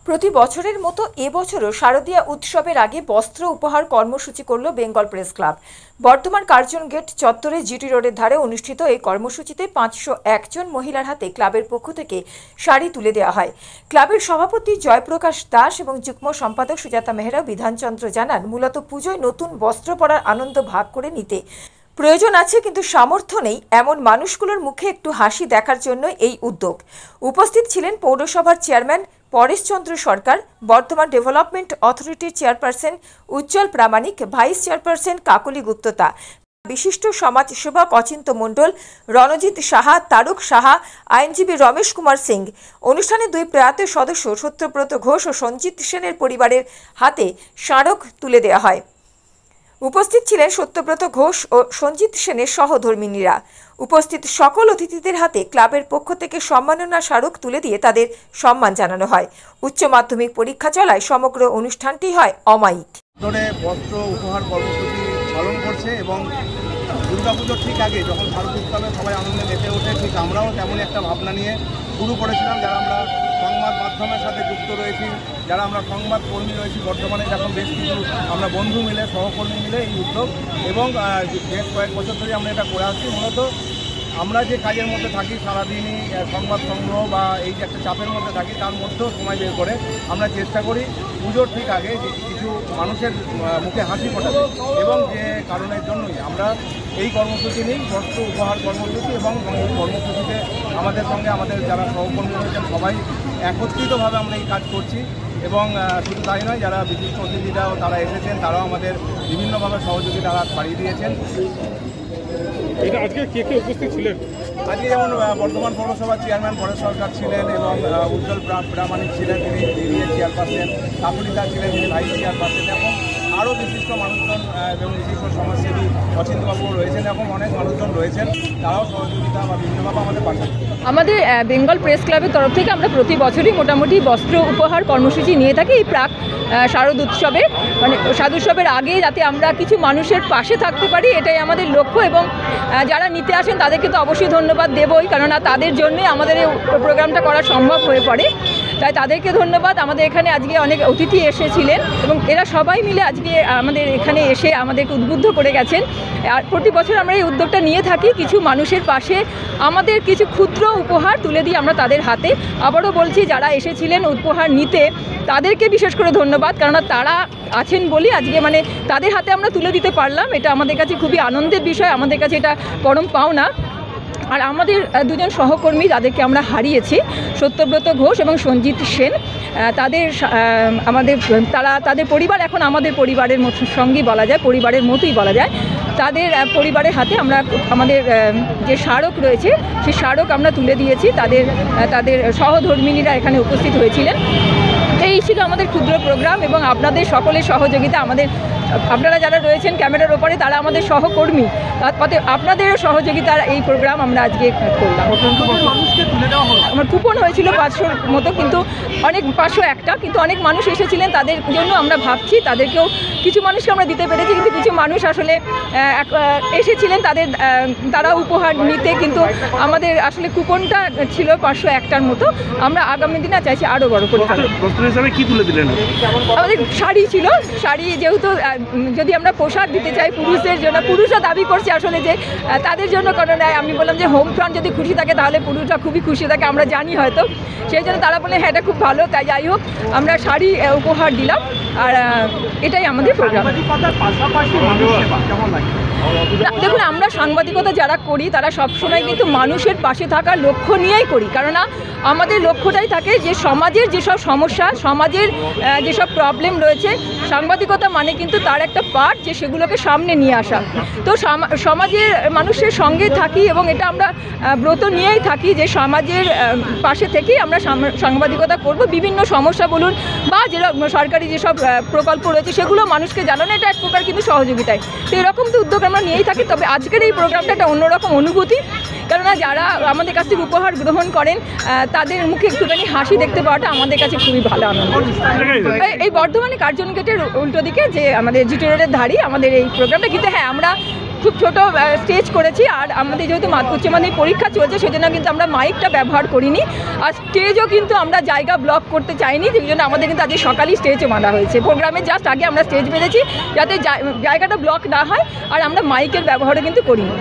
প্রতি বছরের মতো এবছরও শারদীয়া উৎসবের আগে বস্ত্র উপহার কর্মসূচি করল বেঙ্গল প্রেস ক্লাব। বর্তমান কার্জন গেট চত্বরে জিটি রোডের ধারে অনুষ্ঠিত এই কর্মসূচিতে 501 জন মহিলার হাতে ক্লাবের পক্ষ থেকে শাড়ি তুলে দেওয়া হয়। ক্লাবের সভাপতি জয়প্রকাশ দাস এবং যুগ্ম সম্পাদক সুজাতা মেহরা বিধানচন্দ্র জানান, মূলত পুজোয় নতুন বস্ত্র পরার আনন্দ ভাগ করে নিতে প্রয়োজন আছে, কিন্তু সামর্থ্য নেই এমন মানুষগুলোর মুখে একটু হাসি দেখার জন্য এই উদ্যোগ। উপস্থিত ছিলেন পৌরসভার চেয়ারম্যান পরেশ চন্দ্র সরকার, বর্ধমান ডেভেলপমেন্ট অথরিটির চেয়ারপারসন উজ্জ্বল প্রামাণিক, ভাইস চেয়ারপারসন কাকলি গুপ্ততা, বিশিষ্ট সমাজসেবক অচিন্ত মণ্ডল, রণজিৎ সাহা, তারক সাহা, আইনজীবী রমেশ কুমার সিং। অনুষ্ঠানে দুই প্রয়াত সদস্য সত্যব্রত ঘোষ ও সঞ্জিত সেনের পরিবারের হাতে স্মারক তুলে দেওয়া হয়। উপস্থিত ছিলেন সত্যব্রত ঘোষ ও সঞ্জিত সেনের সহধর্মিণীরা। উপস্থিত সকল অতিথিদের হাতে ক্লাবের পক্ষ থেকে সম্মাননা স্মারক তুলে দিয়ে তাদের সম্মান জানানো হয়। উচ্চ মাধ্যমিক পরীক্ষা চলায় সমগ্র অনুষ্ঠানটি হয় অমায়িক। বস্ত্র উপহার কর্মসূচি পালন করছে এবং দুর্গাপুজোর ঠিক আগে যখন শারদ উৎসবে সবাই আনন্দে মেতে ওঠে, ঠিক আমরাও তেমন একটা ভাবনা নিয়ে শুরু করেছিলাম। যারা আমরা সংবাদ মাধ্যমের সাথে যুক্ত রয়েছি, যারা আমরা সংবাদ কর্মী রয়েছি, বর্তমানে এখন বেশ কিছু আমরা বন্ধু মিলে, সহকর্মী মিলে এই উদ্যোগ এবং বেশ কয়েক বছর ধরে আমরা এটা করে আসছি। মূলত আমরা যে কাজের মধ্যে থাকি সারাদিনই সংবাদ সংগ্রহ বা এই যে একটা চাপের মধ্যে থাকি, তার মধ্যেও সময় বের করে আমরা চেষ্টা করি পুজোর ঠিক আগে যে কিছু মানুষের মুখে হাসি ফোটাতে, এবং যে কারণের জন্যই আমরা এই কর্মসূচি নিই, বস্ত্র উপহার কর্মসূচি। এবং এই কর্মসূচিতে আমাদের সঙ্গে আমাদের যারা সহকর্মী রয়েছেন সবাই একত্রিতভাবে আমরা এই কাজ করছি। এবং শুধু তাই নয়, যারা বিশিষ্ট অতিথিরাও তারা এসেছেন, তারাও আমাদের বিভিন্নভাবে সহযোগিতা বাড়িয়ে দিয়েছেন। এটা আজকে কে কে উপস্থিত ছিলেন? আজকে যেমন বর্ধমান পৌরসভার চেয়ারম্যান পরেশ সরকার ছিলেন এবং উজ্জ্বল প্রামাণিক ছিলেন, তিনি এরিয়া চেয়ারপারসন, কাকুলিদা ছিলেন, তিনি ভাইস চেয়ারপারসন, এবং আরও বিশিষ্ট মানুষজন এবং বিশিষ্ট সমাজসেবী অচিন্তবাবু রয়েছেন, এবং অনেক মানুষজন রয়েছেন, তারাও সহযোগিতা বা বিভিন্নভাবে আমাদের পাঠান। আমাদের বেঙ্গল প্রেস ক্লাবের তরফ থেকে আমরা প্রতি বছরই মোটামুটি বস্ত্র উপহার কর্মসূচি নিয়ে থাকি। এই প্রাক শারদ উৎসবে, মানে শারদ উৎসবের আগে যাতে আমরা কিছু মানুষের পাশে থাকতে পারি, এটাই আমাদের লক্ষ্য। এবং যারা নিতে আসেন তাদেরকে তো অবশ্যই ধন্যবাদ দেবই, কেননা তাদের জন্যে আমাদের এই প্রোগ্রামটা করা সম্ভব হয়ে পড়ে। তাই তাদেরকে ধন্যবাদ। আমাদের এখানে আজকে অনেক অতিথি এসেছিলেন এবং এরা সবাই মিলে আজকে আমাদের এখানে এসে আমাদেরকে উদ্বুদ্ধ করে গেছেন। আর প্রতি বছর আমরা এই উদ্যোগটা নিয়ে থাকি, কিছু মানুষের পাশে আমাদের কিছু ক্ষুদ্র উপহার তুলে দিই আমরা তাদের হাতে। আবারও বলছি, যারা এসেছিলেন উপহার নিতে তাদেরকে বিশেষ করে ধন্যবাদ, কেননা তারা আছেন বলি আজকে মানে তাদের হাতে আমরা তুলে দিতে পারলাম। এটা আমাদের কাছে খুবই আনন্দের বিষয়, আমাদের কাছে এটা পরম পাওনা। আর আমাদের দুজন সহকর্মী যাদেরকে আমরা হারিয়েছি, সত্যব্রত ঘোষ এবং সঞ্জিত সেন, তাদের পরিবার এখন আমাদের পরিবারের সঙ্গেই বলা যায়, পরিবারের মতোই বলা যায়। তাদের পরিবারের হাতে আমরা আমাদের যে স্মারক রয়েছে সেই স্মারক আমরা তুলে দিয়েছি। তাদের সহধর্মিণীরা এখানে উপস্থিত হয়েছিলেন। এই ছিল আমাদের ক্ষুদ্র প্রোগ্রাম এবং আপনাদের সকলের সহযোগিতা, আপনারা যারা রয়েছেন ক্যামেরার ওপরে তারা আমাদের সহকর্মী, আপনাদের সহযোগিতার এই প্রোগ্রাম আমরা আজকে করলাম। আমার কুপন হয়েছিল 500 মতো, কিন্তু 501টা, কিন্তু অনেক মানুষ এসেছিলেন, তাদের জন্য আমরা ভাবছি তাদেরকেও কিছু মানুষকে আমরা দিতে পেরেছি। কিন্তু কিছু মানুষ আসলে এসেছিলেন তারা উপহার নিতে, কিন্তু আমাদের আসলে কুপনটা ছিল 501টার মতো। আমরা আগামী দিনে চাইছি আরও বড় করে। কি তুলে দিলেন? আমাদের শাড়ি ছিল, শাড়ি যেহেতু যদি আমরা পোশাক দিতে চাই পুরুষদের জন্য, পুরুষরা দাবি করছে আসলে যে তাদের জন্য কোনো নেয়। আমি বললাম যে হোম ফ্রন্ট যদি খুশি থাকে তাহলে পুরুষরা খুবই খুশি থাকে, আমরা জানি হয়তো, সেই জন্য তারা বলে হ্যাঁ এটা খুব ভালো। তাই যাই হোক, আমরা শাড়ি উপহার দিলাম। আর এটাই আমাদের প্রোগ্রাম। দেখুন, আমরা সাংবাদিকতা যারা করি তারা সবসময় কিন্তু মানুষের পাশে থাকার লক্ষ্য নিয়েই করি, কেননা আমাদের লক্ষ্যটাই থাকে যে সমাজের যেসব সমস্যা, সমাজের যেসব প্রবলেম রয়েছে, সাংবাদিকতা মানে কিন্তু তার একটা পার্ট যে সেগুলোকে সামনে নিয়ে আসা। তো সমাজের মানুষের সঙ্গে থাকি এবং এটা আমরা ব্রত নিয়েই থাকি যে সমাজের পাশে থেকেই আমরা সাংবাদিকতা করব। বিভিন্ন সমস্যা বলুন বা সরকারি যেসব প্রকল্প রয়েছে সেগুলো মানুষকে জানানো, এটা এক প্রকার কিন্তু সহযোগিতায়। তো এরকম তো উদ্যোগ আমরা নিয়েই থাকি। তবে আজকের এই প্রোগ্রামটা একটা অন্যরকম অনুভূতি, কেননা যারা আমাদের কাছ থেকে উপহার গ্রহণ করেন তাদের মুখে একটুখানি হাসি দেখতে পাওয়াটা আমাদের কাছে খুবই ভালো আনন্দ। এই বর্ধমানে কার্জন গেটের উল্টো দিকে যে আমাদের জিটি রোডের ধারে আমাদের এই প্রোগ্রামটা, কিন্তু হ্যাঁ আমরা খুব ছোট স্টেজ করেছি। আর আমাদের যেহেতু উচ্চ মাধ্যমিক পরীক্ষা চলছে সেজন্য কিন্তু আমরা মাইকটা ব্যবহার করিনি, আর স্টেজও কিন্তু আমরা জায়গা ব্লক করতে চাইনি, সেই জন্য আমাদের কিন্তু আজকে সকালেই স্টেজও বাঁধা হয়েছে। প্রোগ্রামের জাস্ট আগে আমরা স্টেজ বেঁধেছি যাতে জায়গাটা ব্লক না হয়, আর আমরা মাইকের ব্যবহারও কিন্তু করিনি।